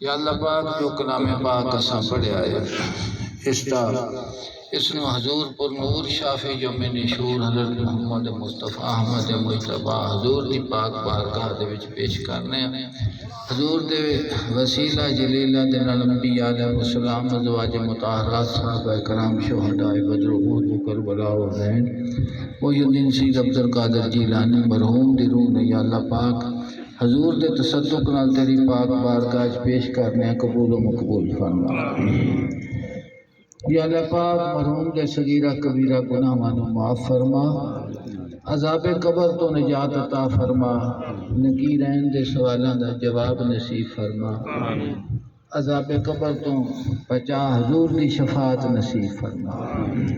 یا اللہ پاک جو کلام پاک اساں پڑھیا ہے اس نو حضور پر نور شافی جمع نشور حضرت محمد مصطفیٰ احمد مجتبی حضور دی پاک بارگاہ دے وچ پیش کرنے حضور دے وسیلہ جلیلہ دے نال انبیاء علیہ السلام ازواج مطہرات صحابہ کرام شہداء بدر احد کربلا و حنین محی الدین سید عبدالقادر جیلانی مرحوم دی روح نے یا اللہ پاک حضور دے تصدق نال تیری پاک بارگاہ وچ پیش کرنے قبول و مقبول فرما یا اللہ پاک مرحوم دے صغیرہ کبیرہ گناہاں نو معاف فرما عذاب قبر تو نجات عطا فرما نگیرین دے سوالاں دا جواب نصیب فرما عذاب قبر تو بچا حضور دی شفاعت نصیب فرما